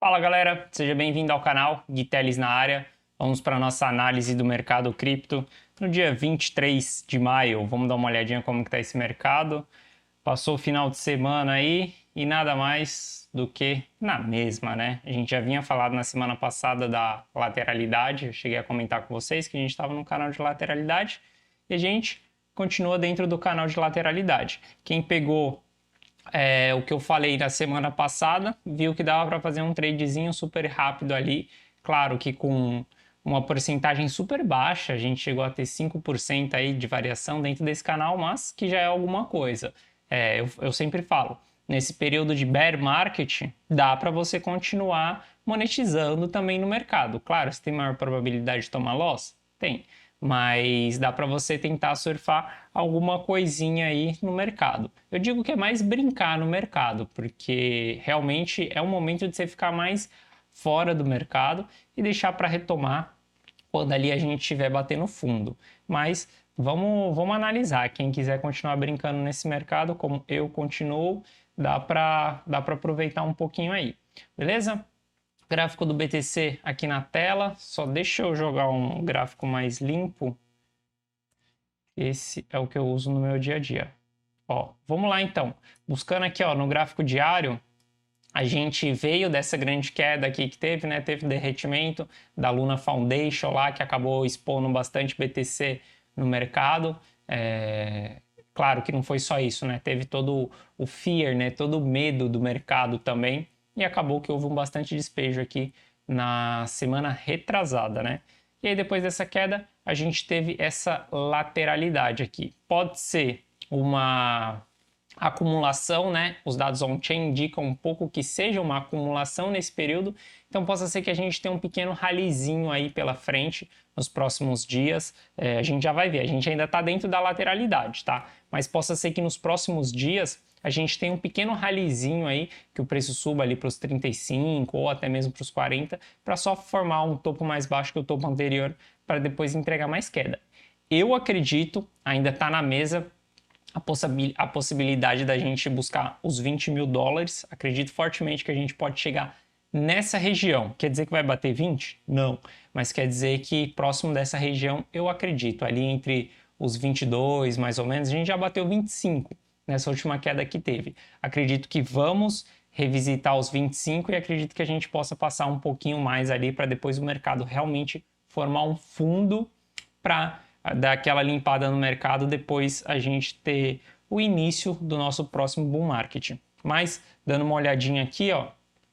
Fala galera, seja bem-vindo ao canal Gui Teles na área. Vamos para a nossa análise do mercado cripto no dia 23 de maio. Vamos dar uma olhadinha como está esse mercado. Passou o final de semana aí e nada mais do que na mesma, né? A gente já vinha falado na semana passada da lateralidade. Eu cheguei a comentar com vocês que a gente estava no canal de lateralidade e a gente continua dentro do canal de lateralidade. Quem pegou o que eu falei na semana passada, viu que dava para fazer um tradezinho super rápido ali, claro que com uma porcentagem super baixa, a gente chegou a ter 5% aí de variação dentro desse canal, mas que já é alguma coisa. Eu sempre falo, nesse período de bear market, dá para você continuar monetizando também no mercado. Claro, você tem maior probabilidade de tomar loss? Tem. Mas dá para você tentar surfar alguma coisinha aí no mercado. Eu digo que é mais brincar no mercado, porque realmente é um momento de você ficar mais fora do mercado e deixar para retomar quando ali a gente estiver batendo fundo. Mas vamos analisar. Quem quiser continuar brincando nesse mercado, como eu continuo, dá para aproveitar um pouquinho aí. Beleza? Gráfico do BTC aqui na tela. Só deixa eu jogar um gráfico mais limpo. Esse é o que eu uso no meu dia a dia. Ó, vamos lá então. Buscando aqui ó, no gráfico diário, a gente veio dessa grande queda aqui que teve, né? Teve derretimento da Luna Foundation lá, que acabou expondo bastante BTC no mercado. Claro que não foi só isso, né? Teve todo o fear, né? Todo o medo do mercado também. E acabou que houve um bastante despejo aqui na semana retrasada, né? E aí depois dessa queda, a gente teve essa lateralidade aqui. Pode ser uma acumulação, né? Os dados on-chain indicam um pouco que seja uma acumulação nesse período, então possa ser que a gente tenha um pequeno ralizinho aí pela frente nos próximos dias. A gente já vai ver, a gente ainda está dentro da lateralidade, tá? Mas possa ser que nos próximos dias a gente tenha um pequeno ralizinho aí, que o preço suba ali para os 35 ou até mesmo para os 40, para só formar um topo mais baixo que o topo anterior, para depois entregar mais queda. Eu acredito, ainda está na mesa, a possibilidade da gente buscar os 20 mil dólares. Acredito fortemente que a gente pode chegar nessa região. Quer dizer que vai bater 20? Não. Mas quer dizer que próximo dessa região, eu acredito, ali entre os 22 mais ou menos, a gente já bateu 25 nessa última queda que teve. Acredito que vamos revisitar os 25 e acredito que a gente possa passar um pouquinho mais ali para depois o mercado realmente formar um fundo para dar aquela limpada no mercado, depois a gente ter o início do nosso próximo bull market. Mas, dando uma olhadinha aqui, ó,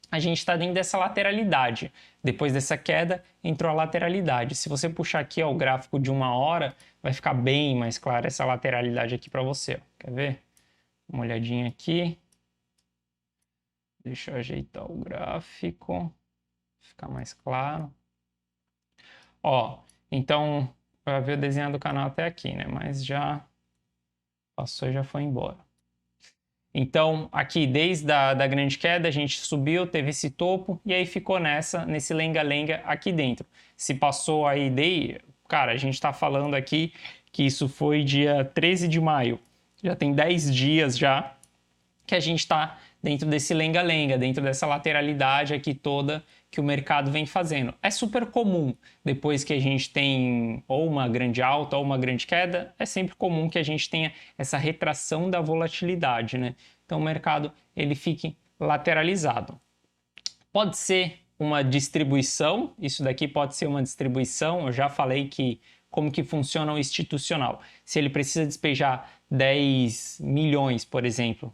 a gente está dentro dessa lateralidade. Depois dessa queda, entrou a lateralidade. Se você puxar aqui ó, o gráfico de 1 hora, vai ficar bem mais clara essa lateralidade aqui para você. Ó. Quer ver? Uma olhadinha aqui. Deixa eu ajeitar o gráfico, ficar mais claro. Ó, então, vai ver o desenho do canal até aqui, né? Mas já passou e já foi embora. Então, aqui, desde da grande queda, a gente subiu, teve esse topo, e aí ficou nesse lenga-lenga aqui dentro. Se passou aí, cara, a gente está falando aqui que isso foi dia 13 de maio. Já tem 10 dias já que a gente está dentro desse lenga-lenga, dentro dessa lateralidade aqui toda que o mercado vem fazendo. É super comum, depois que a gente tem ou uma grande alta ou uma grande queda, é sempre comum que a gente tenha essa retração da volatilidade, né? Então o mercado ele fique lateralizado. Pode ser uma distribuição, isso daqui pode ser uma distribuição, eu já falei que como que funciona o institucional. Se ele precisa despejar 10 milhões, por exemplo,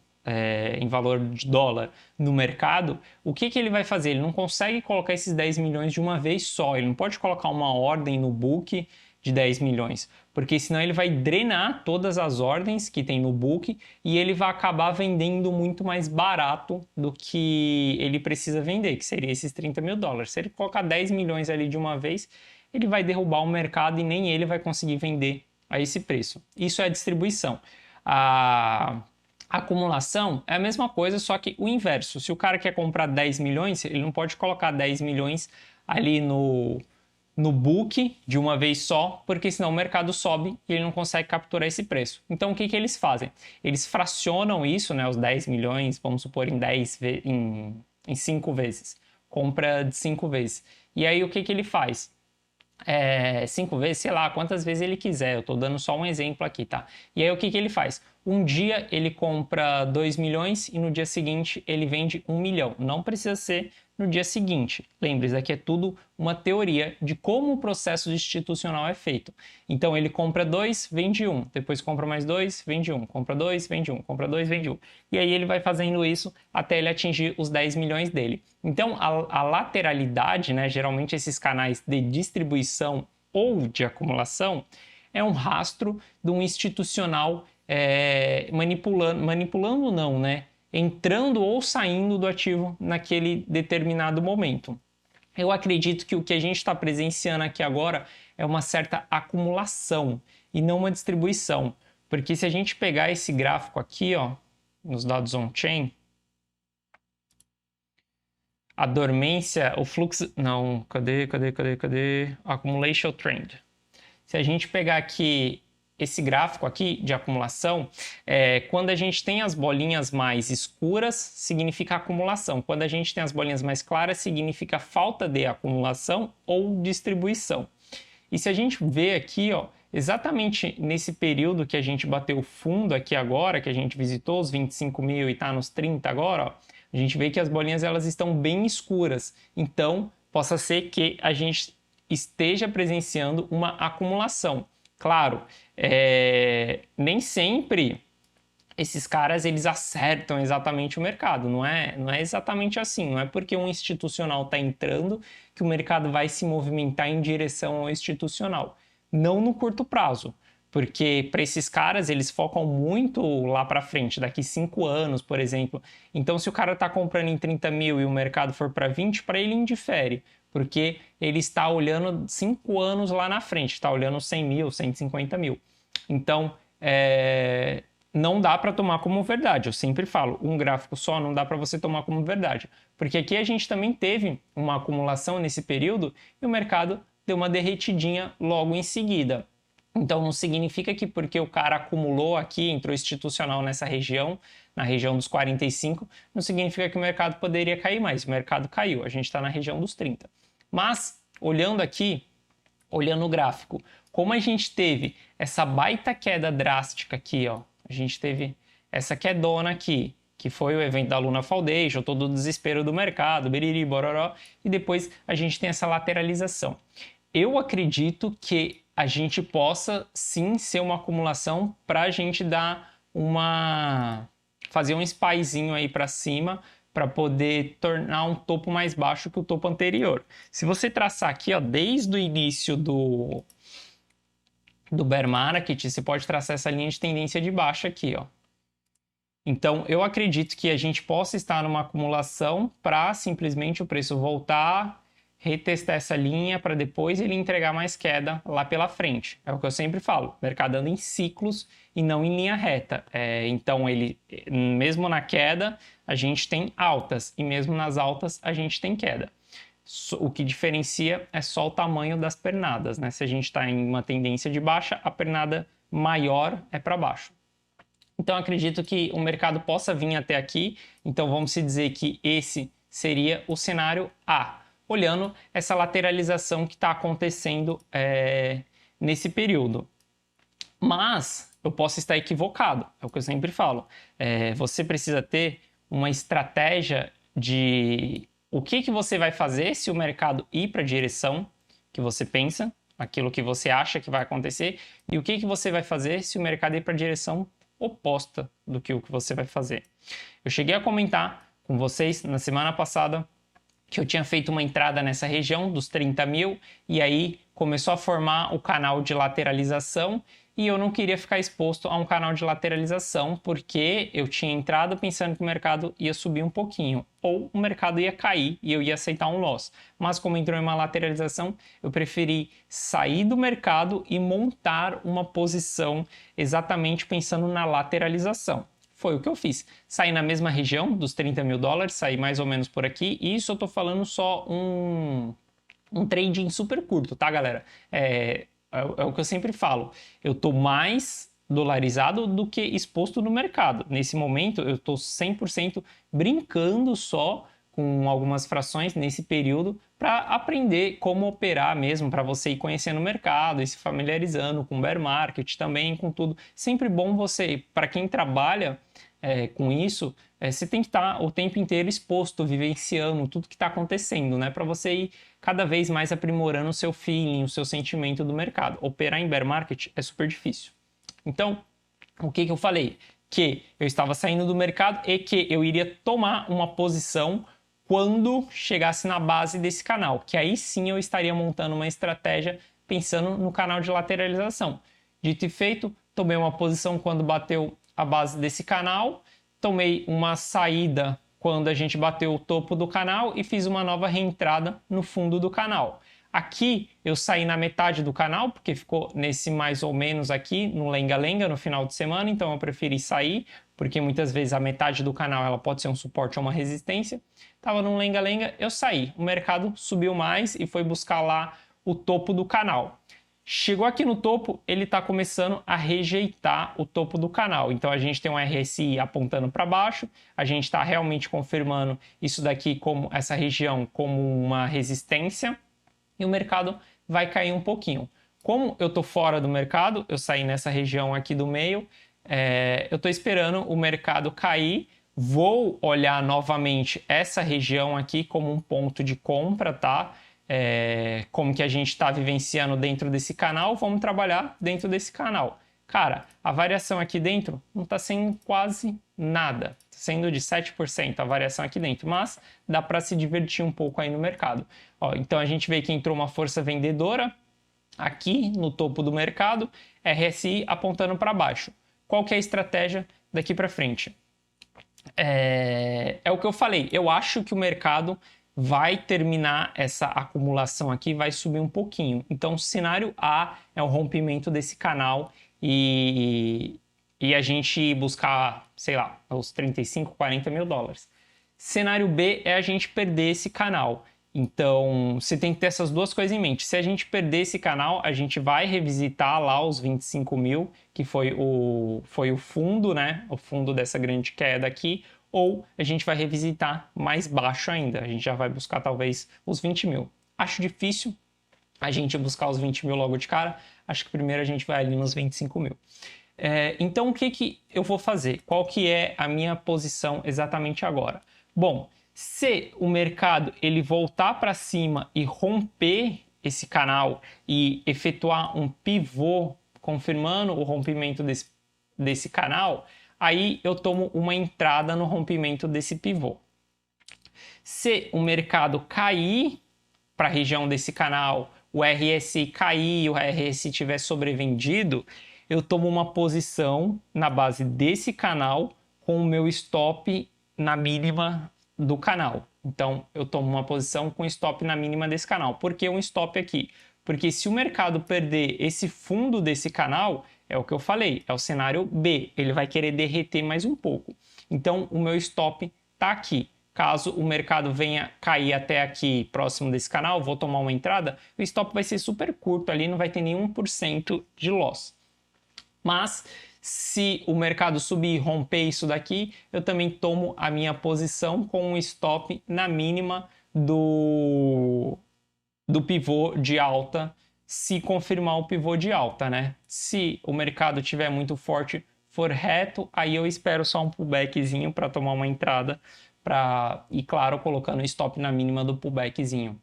em valor de dólar no mercado, o que ele vai fazer? Ele não consegue colocar esses 10 milhões de uma vez só, ele não pode colocar uma ordem no book de 10 milhões, porque senão ele vai drenar todas as ordens que tem no book e ele vai acabar vendendo muito mais barato do que ele precisa vender, que seria esses 30 mil dólares. Se ele colocar 10 milhões ali de uma vez, ele vai derrubar o mercado e nem ele vai conseguir vender a esse preço. Isso é a distribuição. A acumulação é a mesma coisa, só que o inverso. Se o cara quer comprar 10 milhões, ele não pode colocar 10 milhões ali no book de uma vez só, porque senão o mercado sobe e ele não consegue capturar esse preço. Então o que eles fazem? Eles fracionam isso, né, os 10 milhões, vamos supor, em 5 vezes. compra de 5 vezes. E aí o que ele faz? 5 vezes, sei lá, quantas vezes ele quiser, eu tô dando só um exemplo aqui, tá? E aí o que ele faz? Um dia ele compra 2 milhões e no dia seguinte ele vende 1 milhão. Não precisa ser no dia seguinte. Lembre, isso aqui é tudo uma teoria de como o processo institucional é feito. Então ele compra 2, vende 1, depois compra mais 2, vende 1, compra 2, vende 1, compra 2, vende 1. E aí ele vai fazendo isso até ele atingir os 10 milhões dele. Então a lateralidade, né, geralmente esses canais de distribuição ou de acumulação, é um rastro de um institucional manipulando não, né? Entrando ou saindo do ativo naquele determinado momento. Eu acredito que o que a gente está presenciando aqui agora é uma certa acumulação e não uma distribuição. Porque se a gente pegar esse gráfico aqui, ó, nos dados on-chain, a dormência, o fluxo... Não, cadê? Accumulation trend. Se a gente pegar aqui esse gráfico aqui de acumulação, quando a gente tem as bolinhas mais escuras, significa acumulação. Quando a gente tem as bolinhas mais claras, significa falta de acumulação ou distribuição. E se a gente vê aqui, ó, exatamente nesse período que a gente bateu fundo aqui agora, que a gente visitou os 25 mil e está nos 30 agora, ó, a gente vê que as bolinhas elas estão bem escuras. Então, possa ser que a gente esteja presenciando uma acumulação. Claro, nem sempre esses caras eles acertam exatamente o mercado, não é exatamente assim, não é porque um institucional está entrando que o mercado vai se movimentar em direção ao institucional, não no curto prazo, porque para esses caras eles focam muito lá para frente, daqui 5 anos, por exemplo. Então se o cara está comprando em 30 mil e o mercado for para 20, para ele indifere, porque ele está olhando 5 anos lá na frente, está olhando 100 mil, 150 mil. Então, não dá para tomar como verdade. Eu sempre falo, um gráfico só não dá para você tomar como verdade. Porque aqui a gente também teve uma acumulação nesse período e o mercado deu uma derretidinha logo em seguida. Então, não significa que porque o cara acumulou aqui, entrou institucional nessa região, na região dos 45, não significa que o mercado poderia cair mais. O mercado caiu, a gente está na região dos 30. Mas, olhando aqui, olhando o gráfico, como a gente teve essa baita queda drástica aqui, ó, a gente teve essa quedona aqui, que foi o evento da Luna Foundation, todo o desespero do mercado, biriri, bororó, e depois a gente tem essa lateralização. Eu acredito que a gente possa sim ser uma acumulação para a gente dar fazer um spyzinho aí para cima, para poder tornar um topo mais baixo que o topo anterior. Se você traçar aqui, ó, desde o início do bear market, você pode traçar essa linha de tendência de baixa aqui, ó. Então, eu acredito que a gente possa estar numa acumulação para simplesmente o preço voltar, retestar essa linha para depois ele entregar mais queda lá pela frente. É o que eu sempre falo, o mercado anda em ciclos e não em linha reta. Então, ele, mesmo na queda, a gente tem altas e mesmo nas altas a gente tem queda. O que diferencia é só o tamanho das pernadas, né? Se a gente está em uma tendência de baixa, a pernada maior é para baixo. Então, acredito que o mercado possa vir até aqui. Então, vamos dizer que esse seria o cenário A, olhando essa lateralização que está acontecendo nesse período. Mas eu posso estar equivocado, é o que eu sempre falo. Você precisa ter uma estratégia de o que você vai fazer se o mercado ir para a direção que você pensa, aquilo que você acha que vai acontecer, e o que você vai fazer se o mercado ir para a direção oposta do que o que você vai fazer. Eu cheguei a comentar com vocês na semana passada que eu tinha feito uma entrada nessa região dos 30 mil e aí começou a formar o canal de lateralização e eu não queria ficar exposto a um canal de lateralização porque eu tinha entrado pensando que o mercado ia subir um pouquinho ou o mercado ia cair e eu ia aceitar um loss. Mas como entrou em uma lateralização, eu preferi sair do mercado e montar uma posição exatamente pensando na lateralização. Foi o que eu fiz. Saí na mesma região dos 30 mil dólares, saí mais ou menos por aqui e isso eu tô falando só um trading super curto, tá, galera? É o que eu sempre falo. Eu estou mais dolarizado do que exposto no mercado. Nesse momento, eu estou 100% brincando só com algumas frações nesse período para aprender como operar mesmo, para você ir conhecendo o mercado e se familiarizando com o bear market também, com tudo. Sempre bom você, para quem trabalha com isso, você tem que estar o tempo inteiro exposto, vivenciando tudo que está acontecendo, né? Para você ir cada vez mais aprimorando o seu feeling, o seu sentimento do mercado. Operar em bear market é super difícil. Então, o que eu falei? Que eu estava saindo do mercado e que eu iria tomar uma posição quando chegasse na base desse canal, que aí sim eu estaria montando uma estratégia pensando no canal de lateralização. Dito e feito, tomei uma posição quando bateu a base desse canal, tomei uma saída quando a gente bateu o topo do canal e fiz uma nova reentrada no fundo do canal. Aqui eu saí na metade do canal, porque ficou nesse mais ou menos aqui, no lenga-lenga, no final de semana, então eu preferi sair, porque muitas vezes a metade do canal ela pode ser um suporte ou uma resistência. Estava no lenga-lenga, eu saí. O mercado subiu mais e foi buscar lá o topo do canal. Chegou aqui no topo, ele está começando a rejeitar o topo do canal. Então a gente tem um RSI apontando para baixo, a gente está realmente confirmando isso daqui como essa região como uma resistência e o mercado vai cair um pouquinho. Como eu estou fora do mercado, eu saí nessa região aqui do meio, eu estou esperando o mercado cair, vou olhar novamente essa região aqui como um ponto de compra, tá? Como que a gente está vivenciando dentro desse canal, vamos trabalhar dentro desse canal. Cara, a variação aqui dentro não está sendo quase nada, está sendo de 7% a variação aqui dentro, mas dá para se divertir um pouco aí no mercado. Ó, então a gente vê que entrou uma força vendedora aqui no topo do mercado, RSI apontando para baixo. Qual que é a estratégia daqui para frente? É o que eu falei, eu acho que o mercado vai terminar essa acumulação aqui, vai subir um pouquinho. Então, o cenário A é o rompimento desse canal e a gente buscar, sei lá, os 35, 40 mil dólares. Cenário B é a gente perder esse canal. Então, você tem que ter essas duas coisas em mente. Se a gente perder esse canal, a gente vai revisitar lá os 25 mil, que foi o fundo, né? O fundo dessa grande queda aqui. Ou a gente vai revisitar mais baixo ainda. A gente já vai buscar talvez os 20 mil. Acho difícil a gente buscar os 20 mil logo de cara. Acho que primeiro a gente vai ali nos 25 mil. Então, o que eu vou fazer? Qual que é a minha posição exatamente agora? Bom, se o mercado ele voltar para cima e romper esse canal e efetuar um pivô confirmando o rompimento desse canal, aí eu tomo uma entrada no rompimento desse pivô. Se o mercado cair para a região desse canal, o RSI cair, o RSI estiver sobrevendido, eu tomo uma posição na base desse canal com o meu stop na mínima do canal. Então, eu tomo uma posição com stop na mínima desse canal. Por que um stop aqui? Porque se o mercado perder esse fundo desse canal, é o que eu falei, é o cenário B. Ele vai querer derreter mais um pouco. Então, o meu stop está aqui. Caso o mercado venha cair até aqui próximo desse canal, vou tomar uma entrada, o stop vai ser super curto ali, não vai ter nenhum por cento de loss. Mas se o mercado subir e romper isso daqui, eu também tomo a minha posição com um stop na mínima do pivô de alta, se confirmar o pivô de alta, né? Se o mercado estiver muito forte, for reto, aí eu espero só um pullbackzinho para tomar uma entrada, e claro, colocando o stop na mínima do pullbackzinho.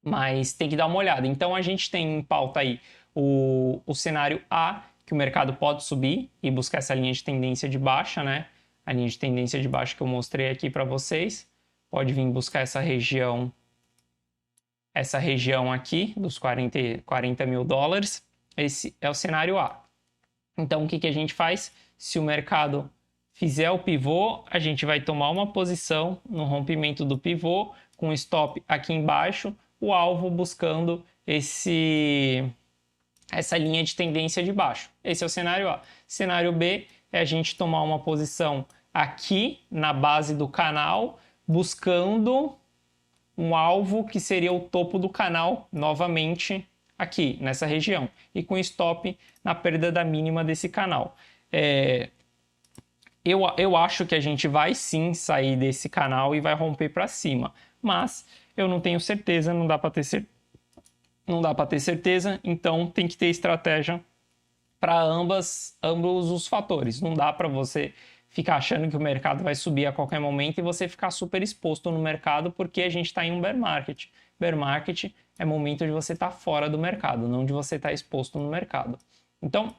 Mas tem que dar uma olhada. Então a gente tem em pauta aí o cenário A, que o mercado pode subir e buscar essa linha de tendência de baixa, né? A linha de tendência de baixa que eu mostrei aqui para vocês. Pode vir buscar essa região aqui dos 40 mil dólares. Esse é o cenário A. Então o que a gente faz? Se o mercado fizer o pivô, a gente vai tomar uma posição no rompimento do pivô com stop aqui embaixo, o alvo buscando essa linha de tendência de baixo. Esse é o cenário A. Cenário B é a gente tomar uma posição aqui na base do canal, buscando um alvo que seria o topo do canal, novamente aqui, nessa região. E com stop na perda da mínima desse canal. Eu acho que a gente vai sim sair desse canal e vai romper para cima, mas eu não tenho certeza, não dá para ter certeza, então tem que ter estratégia para ambos os fatores. Não dá para você ficar achando que o mercado vai subir a qualquer momento e você ficar super exposto no mercado, porque a gente está em um bear market. Bear market é momento de você estar fora do mercado, não de você estar exposto no mercado. Então,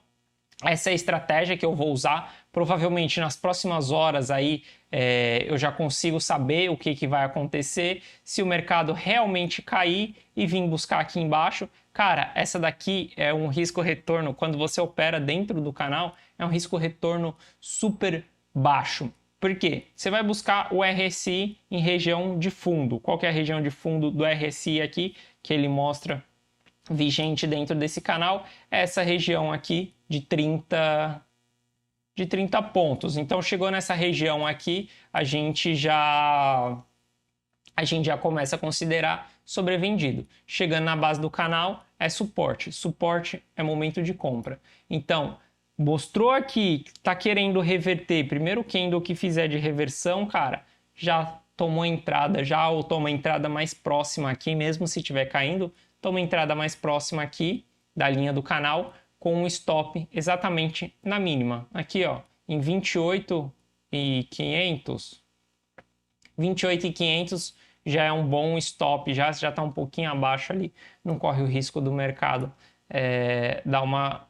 essa é a estratégia que eu vou usar. Provavelmente nas próximas horas aí eu já consigo saber o que vai acontecer. Se o mercado realmente cair e vir buscar aqui embaixo, cara, essa daqui é um risco-retorno. Quando você opera dentro do canal, é um risco-retorno super baixo. Por quê? Você vai buscar o RSI em região de fundo. Qual que é a região de fundo do RSI aqui? Que ele mostra vigente dentro desse canal, é essa região aqui de 30 pontos. Então chegou nessa região aqui, a gente já começa a considerar sobrevendido. Chegando na base do canal é suporte. Suporte é momento de compra. Então, mostrou aqui que está querendo reverter. Primeiro candle que fizer de reversão, cara, já tomou entrada já, ou toma entrada mais próxima aqui, mesmo se estiver caindo, toma entrada mais próxima aqui da linha do canal com um stop exatamente na mínima. Aqui, ó, em 28.500. 28.500 já é um bom stop, já está um pouquinho abaixo ali, não corre o risco do mercado dar uma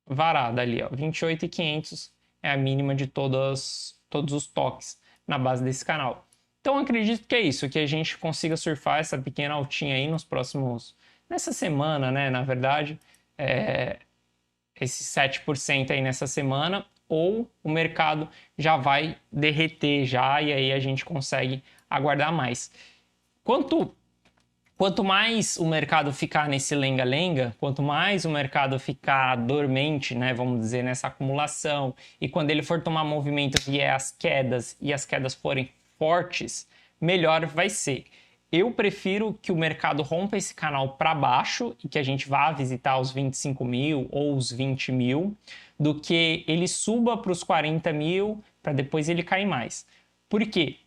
varada ali, ó. 28.500 é a mínima de todos os toques na base desse canal. Então acredito que é isso, que a gente consiga surfar essa pequena altinha aí nessa semana, né, na verdade, esses 7% aí nessa semana, ou o mercado já vai derreter já e aí a gente consegue aguardar mais. Quanto mais o mercado ficar nesse lenga-lenga, quanto mais o mercado ficar dormente, né, vamos dizer, nessa acumulação, e quando ele for tomar movimento vier as quedas e as quedas forem fortes, melhor vai ser. Eu prefiro que o mercado rompa esse canal para baixo e que a gente vá visitar os 25 mil ou os 20 mil, do que ele suba para os 40 mil para depois ele cair mais. Por quê?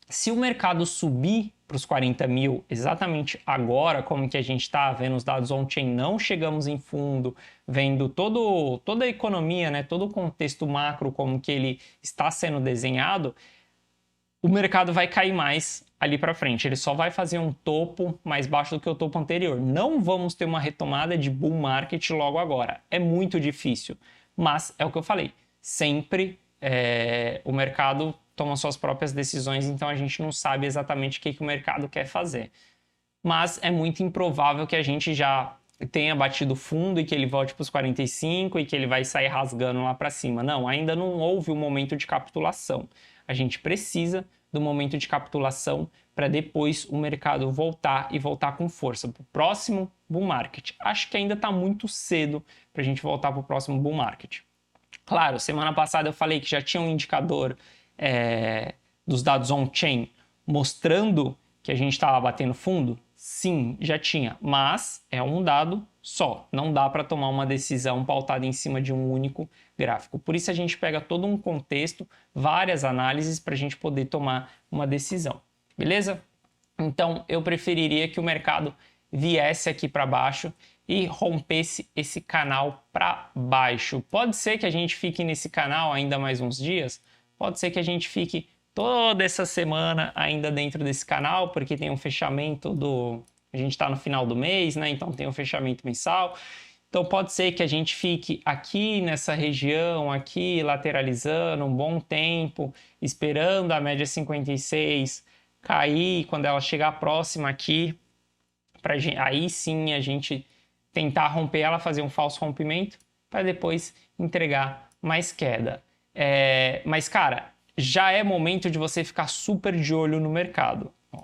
Se o mercado subir para os 40 mil exatamente agora, como que a gente está vendo os dados on-chain, não chegamos em fundo, vendo toda a economia, né, todo o contexto macro, como que ele está sendo desenhado, o mercado vai cair mais ali para frente. Ele só vai fazer um topo mais baixo do que o topo anterior. Não vamos ter uma retomada de bull market logo agora. É muito difícil. Mas é o que eu falei. Sempre o mercado toma suas próprias decisões, então a gente não sabe exatamente o que o mercado quer fazer. Mas é muito improvável que a gente já tenha batido fundo e que ele volte para os 45 e que ele vai sair rasgando lá para cima. Não, ainda não houve o momento de capitulação. A gente precisa do momento de capitulação para depois o mercado voltar e voltar com força para o próximo bull market. Acho que ainda está muito cedo para a gente voltar para o próximo bull market. Claro, semana passada eu falei que já tinha um indicador dos dados on-chain mostrando que a gente estava batendo fundo. Sim, já tinha, mas é um dado só. Não dá para tomar uma decisão pautada em cima de um único gráfico. Por isso a gente pega todo um contexto, várias análises para a gente poder tomar uma decisão. Beleza? Então eu preferiria que o mercado viesse aqui para baixo e rompesse esse canal para baixo. Pode ser que a gente fique nesse canal ainda mais uns dias, pode ser que a gente fique toda essa semana ainda dentro desse canal, porque tem um fechamento a gente está no final do mês, né? Então tem um fechamento mensal. Então pode ser que a gente fique aqui nessa região, aqui lateralizando um bom tempo, esperando a média 56 cair, quando ela chegar próxima aqui, aí sim a gente tentar romper ela, fazer um falso rompimento, para depois entregar mais queda. Mas, cara, já é momento de você ficar super de olho no mercado. Ó,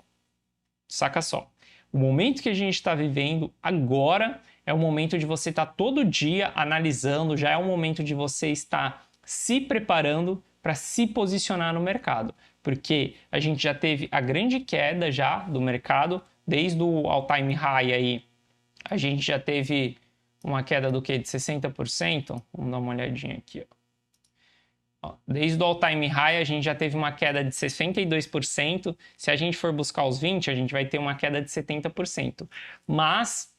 saca só. O momento que a gente está vivendo agora é o momento de você estar todo dia analisando, já é o momento de você estar se preparando para se posicionar no mercado. Porque a gente já teve a grande queda já do mercado, desde o all-time high aí, a gente já teve uma queda do que? De 60%? Vamos dar uma olhadinha aqui, ó. Ó, desde o all-time high, a gente já teve uma queda de 62%. Se a gente for buscar os 20, a gente vai ter uma queda de 70%. Mas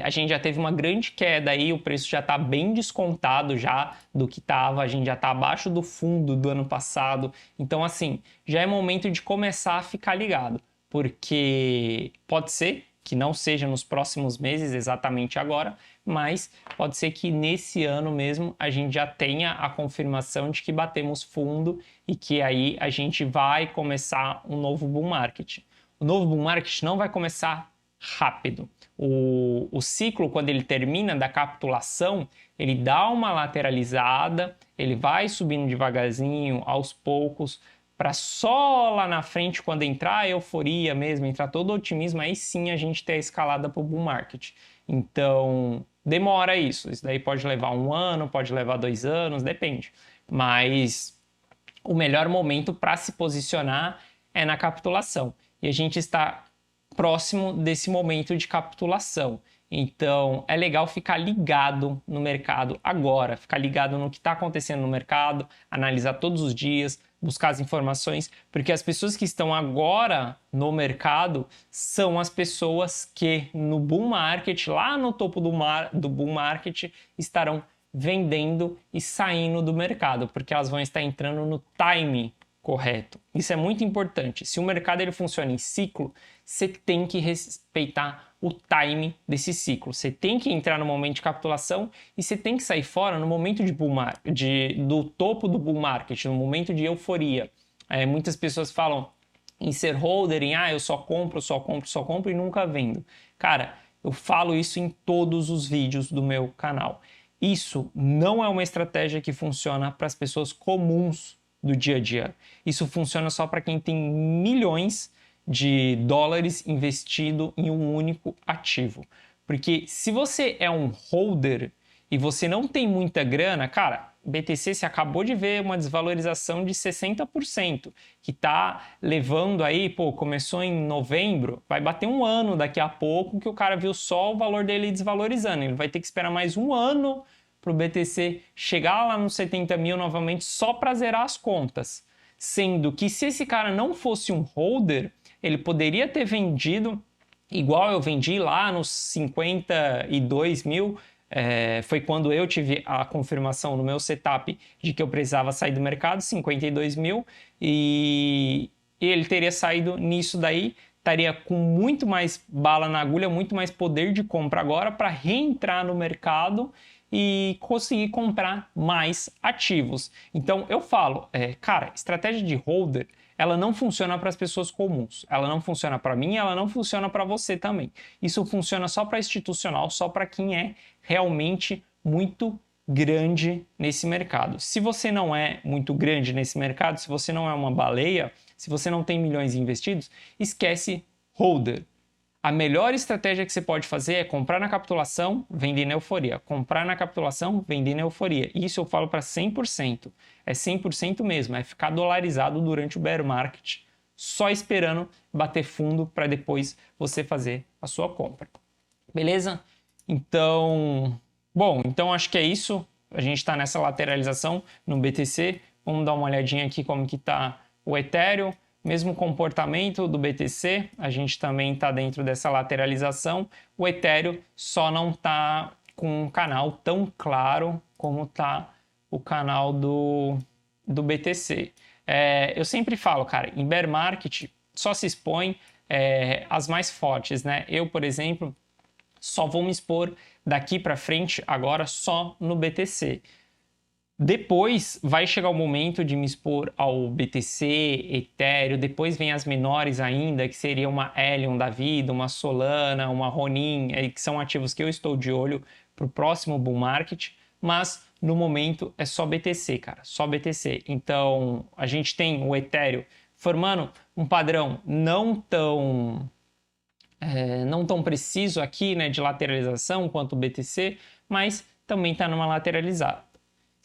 a gente já teve uma grande queda aí, o preço já está bem descontado já do que estava, a gente já está abaixo do fundo do ano passado. Então, assim, já é momento de começar a ficar ligado, porque pode ser que não seja nos próximos meses, exatamente agora, mas pode ser que nesse ano mesmo a gente já tenha a confirmação de que batemos fundo e que aí a gente vai começar um novo bull market. O novo bull market não vai começar rápido. O ciclo, quando ele termina da capitulação, ele dá uma lateralizada, ele vai subindo devagarzinho, aos poucos, para só lá na frente, quando entrar a euforia mesmo, entrar todo o otimismo, aí sim a gente ter a escalada para o bull market. Então, demora isso. Isso daí pode levar 1 ano, pode levar 2 anos, depende. Mas o melhor momento para se posicionar é na capitulação. E a gente está próximo desse momento de capitulação. Então, é legal ficar ligado no mercado agora, ficar ligado no que está acontecendo no mercado, analisar todos os dias, buscar as informações, porque as pessoas que estão agora no mercado são as pessoas que no bull market, lá no topo do bull market, estarão vendendo e saindo do mercado, porque elas vão estar entrando no time correto. Isso é muito importante. Se o mercado ele funciona em ciclo, você tem que respeitar o time desse ciclo. Você tem que entrar no momento de capitulação e você tem que sair fora no momento de bull market, do topo do bull market, no momento de euforia. Muitas pessoas falam em ser holder, em eu só compro, só compro, só compro e nunca vendo. Cara, eu falo isso em todos os vídeos do meu canal. Isso não é uma estratégia que funciona para as pessoas comuns do dia a dia. Isso funciona só para quem tem milhões de dólares investido em um único ativo. Porque se você é um holder e você não tem muita grana, cara, BTC você acabou de ver uma desvalorização de 60%, que está levando aí, começou em novembro, vai bater 1 ano daqui a pouco que o cara viu só o valor dele desvalorizando. Ele vai ter que esperar mais 1 ano para o BTC chegar lá nos 70 mil novamente só para zerar as contas. Sendo que se esse cara não fosse um holder, ele poderia ter vendido igual eu vendi lá nos 52 mil. Foi quando eu tive a confirmação no meu setup de que eu precisava sair do mercado, 52 mil, e ele teria saído nisso daí, estaria com muito mais bala na agulha, muito mais poder de compra agora para reentrar no mercado e conseguir comprar mais ativos. Então eu falo, cara, estratégia de holder, ela não funciona para as pessoas comuns, ela não funciona para mim, ela não funciona para você também. Isso funciona só para institucional, só para quem é realmente muito grande nesse mercado. Se você não é muito grande nesse mercado, se você não é uma baleia, se você não tem milhões investidos, esquece holder. A melhor estratégia que você pode fazer é comprar na capitulação, vender na euforia. Comprar na capitulação, vender na euforia. Isso eu falo para 100%. É 100% mesmo. É ficar dolarizado durante o bear market, só esperando bater fundo para depois você fazer a sua compra. Beleza? Então, então acho que é isso. A gente está nessa lateralização no BTC. Vamos dar uma olhadinha aqui como que está o Ethereum. Mesmo comportamento do BTC, a gente também está dentro dessa lateralização. O Ethereum só não está com um canal tão claro como está o canal do BTC. Eu sempre falo, cara, em bear market só se expõe as mais fortes, né? Eu, por exemplo, só vou me expor daqui para frente agora só no BTC. Depois vai chegar o momento de me expor ao BTC, Ethereum, depois vem as menores ainda, que seria uma Helium da vida, uma Solana, uma Ronin, que são ativos que eu estou de olho para o próximo bull market, mas no momento é só BTC, cara, só BTC. Então a gente tem o Ethereum formando um padrão não tão preciso aqui, né, de lateralização quanto o BTC, mas também está numa lateralizada.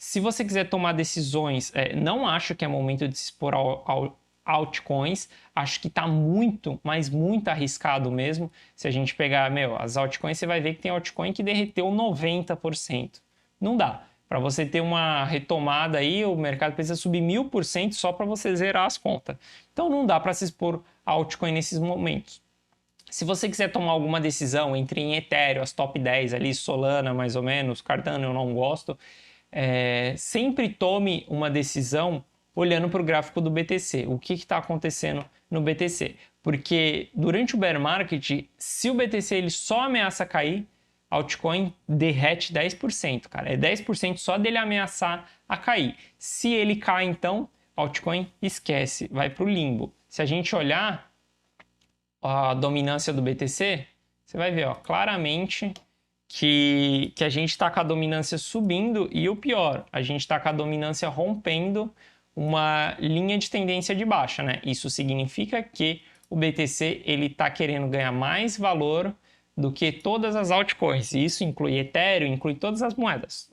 Se você quiser tomar decisões, não acho que é momento de se expor ao altcoins. Acho que está muito, mas muito arriscado mesmo. Se a gente pegar, as altcoins, você vai ver que tem altcoin que derreteu 90%. Não dá. Para você ter uma retomada aí, o mercado precisa subir 1000% só para você zerar as contas. Então não dá para se expor a altcoin nesses momentos. Se você quiser tomar alguma decisão entre em Ethereum, as top 10 ali, Solana mais ou menos, Cardano eu não gosto, sempre tome uma decisão olhando para o gráfico do BTC. O que está acontecendo no BTC? Porque durante o bear market, se o BTC ele só ameaça cair, altcoin derrete 10%, cara. É 10% só dele ameaçar a cair. Se ele cai, então, altcoin esquece, vai para o limbo. Se a gente olhar a dominância do BTC, você vai ver, ó, claramente que a gente está com a dominância subindo e o pior, a gente está com a dominância rompendo uma linha de tendência de baixa, né? Isso significa que o BTC ele está querendo ganhar mais valor do que todas as altcoins. Isso inclui Ethereum, inclui todas as moedas.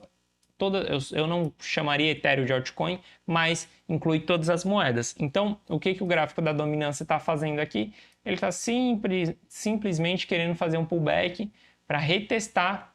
Eu não chamaria Ethereum de altcoin, mas inclui todas as moedas. Então, o que o gráfico da dominância está fazendo aqui? Ele está simplesmente querendo fazer um pullback para retestar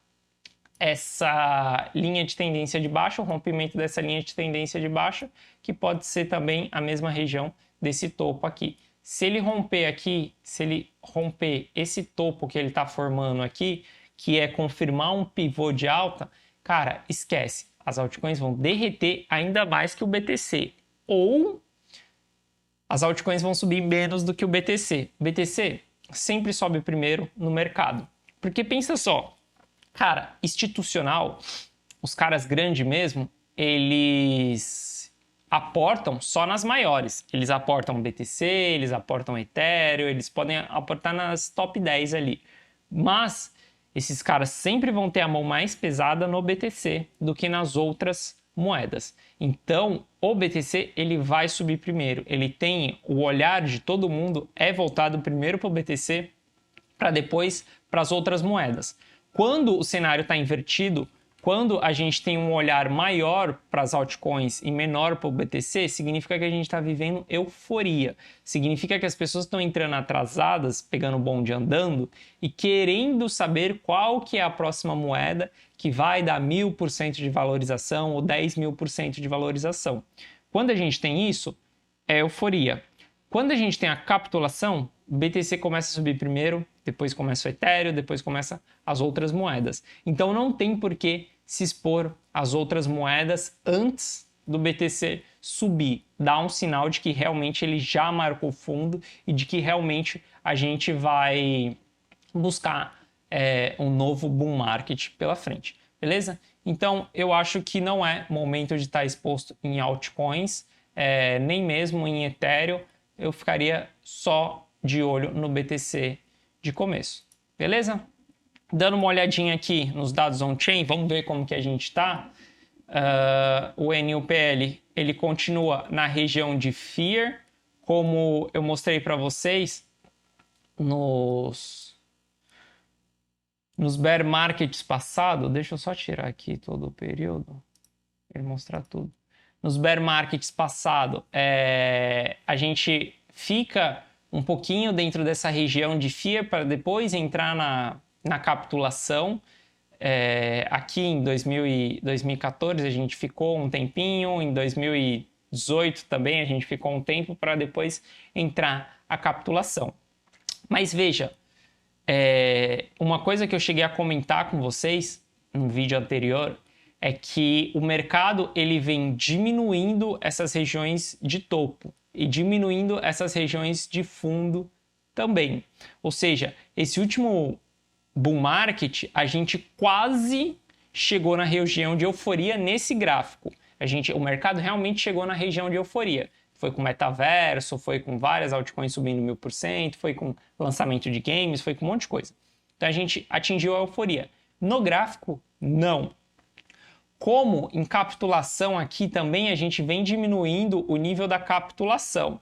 essa linha de tendência de baixa, o rompimento dessa linha de tendência de baixa, que pode ser também a mesma região desse topo aqui. Se ele romper aqui, se ele romper esse topo que ele está formando aqui, que é confirmar um pivô de alta, cara, esquece. As altcoins vão derreter ainda mais que o BTC. Ou as altcoins vão subir menos do que o BTC. O BTC sempre sobe primeiro no mercado. Porque pensa só, cara, institucional, os caras grandes mesmo, eles aportam só nas maiores. Eles aportam BTC, eles aportam Ethereum, eles podem aportar nas top 10 ali. Mas esses caras sempre vão ter a mão mais pesada no BTC do que nas outras moedas. Então, o BTC ele vai subir primeiro. Ele tem o olhar de todo mundo é voltado primeiro para o BTC, para depois para as outras moedas. Quando o cenário está invertido, quando a gente tem um olhar maior para as altcoins e menor para o BTC, significa que a gente está vivendo euforia. Significa que as pessoas estão entrando atrasadas, pegando o bonde andando e querendo saber qual que é a próxima moeda que vai dar 1000% de valorização ou 10.000% de valorização. Quando a gente tem isso, é euforia. Quando a gente tem a capitulação, o BTC começa a subir primeiro, depois começa o Ethereum, depois começa as outras moedas. Então não tem por que se expor às outras moedas antes do BTC subir. Dá um sinal de que realmente ele já marcou fundo e de que realmente a gente vai buscar um novo bull market pela frente, beleza? Então eu acho que não é momento de estar exposto em altcoins, nem mesmo em Ethereum. Eu ficaria só de olho no BTC de começo, beleza? Dando uma olhadinha aqui nos dados on-chain, vamos ver como que a gente está. O NUPL, ele continua na região de Fear, como eu mostrei para vocês nos bear markets passados. Deixa eu só tirar aqui todo o período para mostrar tudo. Nos bear markets passados, a gente fica um pouquinho dentro dessa região de Fear para depois entrar na capitulação. Aqui em 2014 a gente ficou um tempinho, em 2018 também a gente ficou um tempo para depois entrar a capitulação. Mas veja, uma coisa que eu cheguei a comentar com vocês no vídeo anterior é que o mercado ele vem diminuindo essas regiões de topo e diminuindo essas regiões de fundo também. Ou seja, esse último bull market, a gente quase chegou na região de euforia nesse gráfico. O mercado realmente chegou na região de euforia. Foi com metaverso, foi com várias altcoins subindo 1000%, foi com lançamento de games, foi com um monte de coisa. Então a gente atingiu a euforia. No gráfico, não. Como em capitulação aqui também a gente vem diminuindo o nível da capitulação.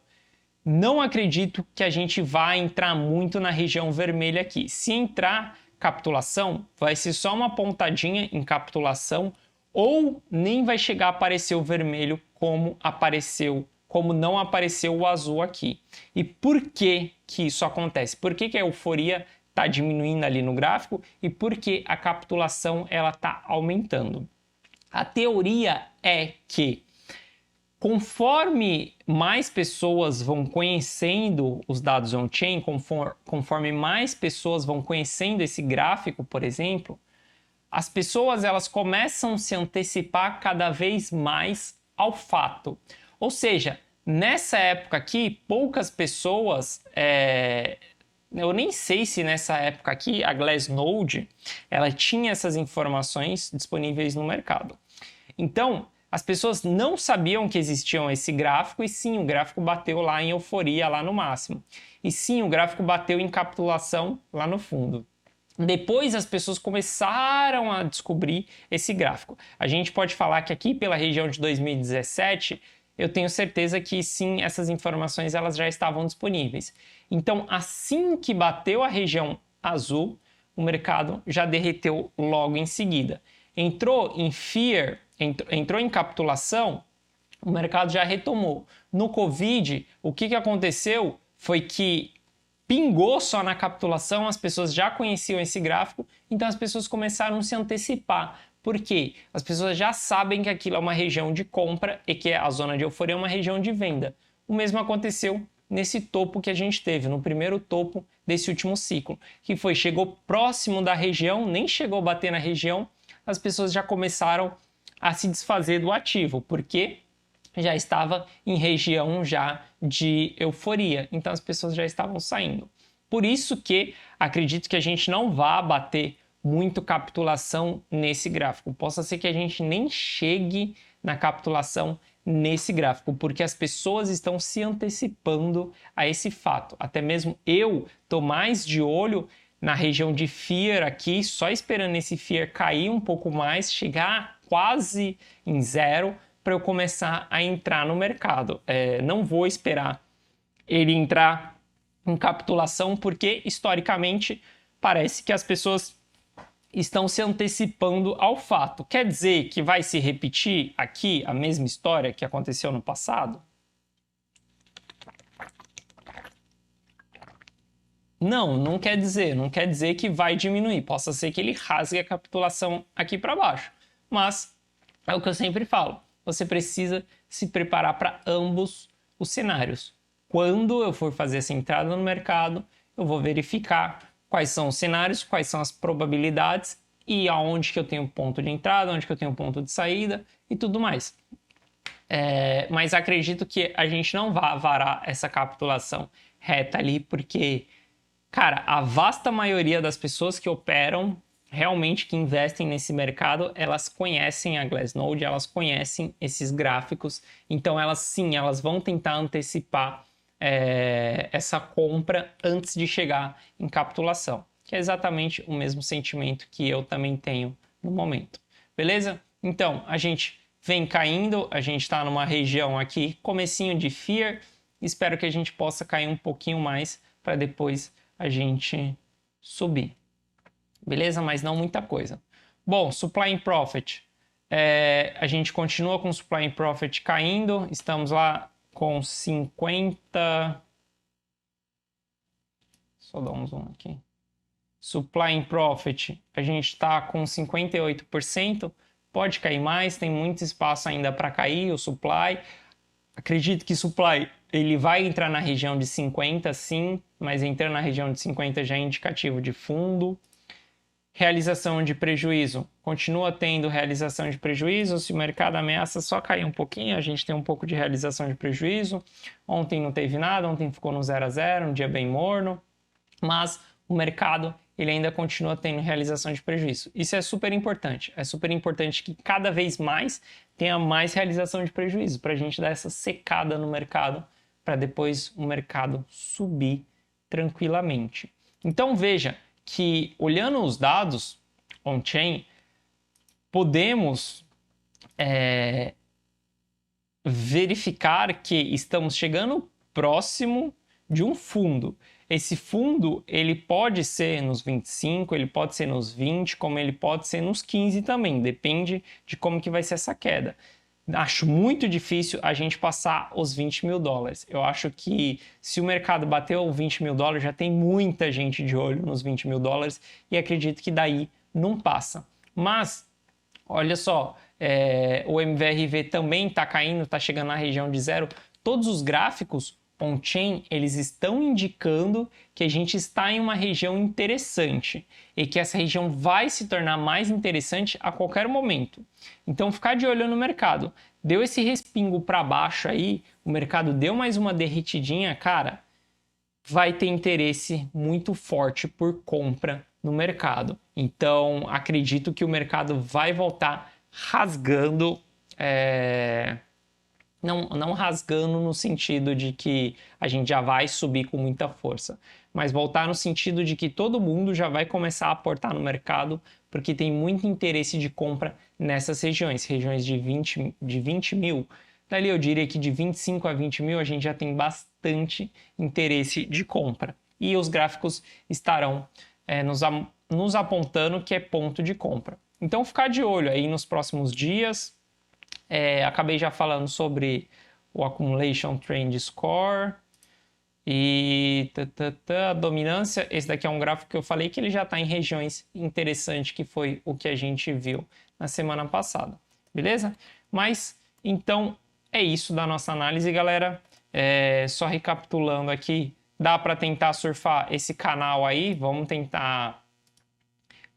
Não acredito que a gente vai entrar muito na região vermelha aqui. Se entrar capitulação, vai ser só uma pontadinha em capitulação ou nem vai chegar a aparecer o vermelho como não apareceu o azul aqui. E por que que isso acontece? Por que que a euforia está diminuindo ali no gráfico e por que a capitulação ela está aumentando? A teoria é que conforme mais pessoas vão conhecendo os dados on-chain, conforme mais pessoas vão conhecendo esse gráfico, por exemplo, as pessoas elas começam a se antecipar cada vez mais ao fato. Ou seja, nessa época aqui, poucas pessoas... Eu nem sei se nessa época aqui a Glassnode ela tinha essas informações disponíveis no mercado. Então, as pessoas não sabiam que existiam esse gráfico, e sim, o gráfico bateu lá em euforia, lá no máximo. E sim, o gráfico bateu em capitulação lá no fundo. Depois as pessoas começaram a descobrir esse gráfico. A gente pode falar que aqui pela região de 2017, eu tenho certeza que sim, essas informações elas já estavam disponíveis. Então, assim que bateu a região azul, o mercado já derreteu logo em seguida. Entrou em fear, entrou em capitulação, o mercado já retomou. No Covid, o que aconteceu foi que pingou só na capitulação, as pessoas já conheciam esse gráfico, então as pessoas começaram a se antecipar. Por quê? As pessoas já sabem que aquilo é uma região de compra e que a zona de euforia é uma região de venda. O mesmo aconteceu nesse topo que a gente teve, no primeiro topo desse último ciclo, que chegou próximo da região, nem chegou a bater na região, as pessoas já começaram a se desfazer do ativo, porque já estava em região já de euforia, então as pessoas já estavam saindo. Por isso que acredito que a gente não vá bater muito capitulação nesse gráfico. Possa ser que a gente nem chegue na capitulação nesse gráfico, porque as pessoas estão se antecipando a esse fato. Até mesmo eu estou mais de olho na região de fear aqui, só esperando esse fear cair um pouco mais, chegar quase em zero, para eu começar a entrar no mercado. Não vou esperar ele entrar em capitulação, porque historicamente parece que as pessoas estão se antecipando ao fato. Quer dizer que vai se repetir aqui a mesma história que aconteceu no passado? Não, não quer dizer. Não quer dizer que vai diminuir. Possa ser que ele rasgue a capitulação aqui para baixo. Mas é o que eu sempre falo. Você precisa se preparar para ambos os cenários. Quando eu for fazer essa entrada no mercado, eu vou verificar quais são os cenários, quais são as probabilidades e aonde que eu tenho ponto de entrada, onde que eu tenho ponto de saída e tudo mais. Mas acredito que a gente não vai varar essa capitulação reta ali, porque, cara, a vasta maioria das pessoas que operam, realmente que investem nesse mercado, elas conhecem a Glassnode, elas conhecem esses gráficos, então elas vão tentar antecipar essa compra antes de chegar em capitulação, que é exatamente o mesmo sentimento que eu também tenho no momento. Beleza? Então, a gente vem caindo, a gente está numa região aqui, comecinho de fear, espero que a gente possa cair um pouquinho mais para depois a gente subir. Beleza? Mas não muita coisa. Bom, Supply and Profit. A gente continua com Supply and Profit caindo, estamos lá com 50... Só dar um zoom aqui. Supply and Profit, a gente está com 58%. Pode cair mais, tem muito espaço ainda para cair o Supply. Acredito que Supply ele vai entrar na região de 50, sim, mas entrando na região de 50 já é indicativo de fundo. Realização de prejuízo. Continua tendo realização de prejuízo. Se o mercado ameaça só cair um pouquinho, a gente tem um pouco de realização de prejuízo. Ontem não teve nada, ontem ficou no 0 a 0, um dia bem morno. Mas o mercado ele ainda continua tendo realização de prejuízo. Isso é super importante. É super importante que cada vez mais tenha mais realização de prejuízo, para a gente dar essa secada no mercado, para depois o mercado subir tranquilamente. Então veja que, olhando os dados on-chain, podemos verificar que estamos chegando próximo de um fundo. Esse fundo ele pode ser nos 25, ele pode ser nos 20, como ele pode ser nos 15 também, depende de como que vai ser essa queda. Acho muito difícil a gente passar os 20 mil dólares. Eu acho que se o mercado bateu 20 mil dólares, já tem muita gente de olho nos 20 mil dólares e acredito que daí não passa. Mas, olha só, o MVRV também está caindo, está chegando na região de zero. Todos os gráficos on-chain, eles estão indicando que a gente está em uma região interessante e que essa região vai se tornar mais interessante a qualquer momento. Então, ficar de olho no mercado. Deu esse respingo para baixo aí, o mercado deu mais uma derretidinha, cara, vai ter interesse muito forte por compra no mercado. Então, acredito que o mercado vai voltar rasgando, não rasgando no sentido de que a gente já vai subir com muita força, mas voltar no sentido de que todo mundo já vai começar a aportar no mercado, porque tem muito interesse de compra nessas regiões de 20 mil. Dali eu diria que de 25 a 20 mil a gente já tem bastante interesse de compra. E os gráficos estarão nos apontando que é ponto de compra. Então ficar de olho aí nos próximos dias. Acabei já falando sobre o Accumulation Trend Score e a dominância. Esse daqui é um gráfico que eu falei que ele já está em regiões interessantes, que foi o que a gente viu na semana passada, beleza? Mas, então, é isso da nossa análise, galera. Só recapitulando aqui, dá para tentar surfar esse canal aí, vamos tentar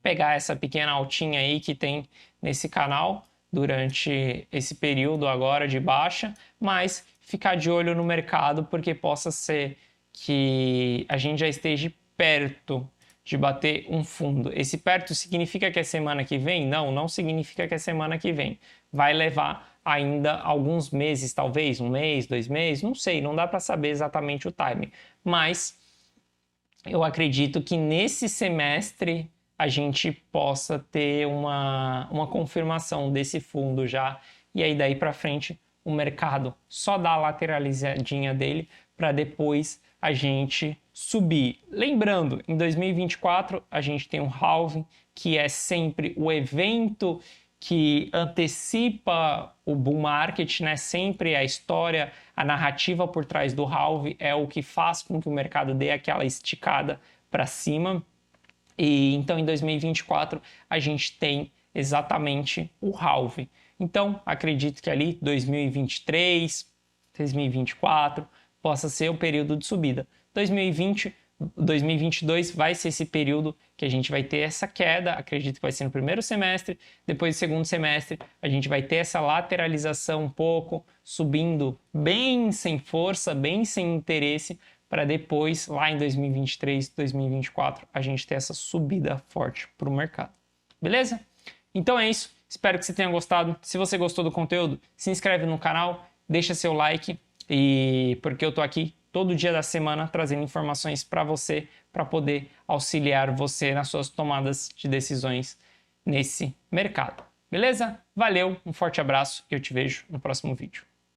pegar essa pequena altinha aí que tem nesse canal durante esse período agora de baixa, mas ficar de olho no mercado, porque possa ser que a gente já esteja perto de bater um fundo. Esse perto significa que é semana que vem? Não, não significa que é semana que vem. Vai levar ainda alguns meses, talvez, 1 mês, 2 meses, não sei, não dá para saber exatamente o timing. Mas eu acredito que nesse semestre a gente possa ter uma confirmação desse fundo já, e aí daí para frente o mercado só dá a lateralizadinha dele para depois a gente subir. Lembrando, em 2024 a gente tem um halving, que é sempre o evento que antecipa o bull market, né? Sempre a história, a narrativa por trás do halving é o que faz com que o mercado dê aquela esticada para cima. E então em 2024 a gente tem exatamente o halving. Então acredito que ali 2023, 2024 possa ser o período de subida. 2022 vai ser esse período que a gente vai ter essa queda, acredito que vai ser no primeiro semestre, depois no segundo semestre a gente vai ter essa lateralização um pouco, subindo bem sem força, bem sem interesse, para depois, lá em 2023, 2024, a gente ter essa subida forte para o mercado. Beleza? Então é isso. Espero que você tenha gostado. Se você gostou do conteúdo, se inscreve no canal, deixa seu like, porque eu tô aqui todo dia da semana trazendo informações para você, para poder auxiliar você nas suas tomadas de decisões nesse mercado. Beleza? Valeu, um forte abraço e eu te vejo no próximo vídeo.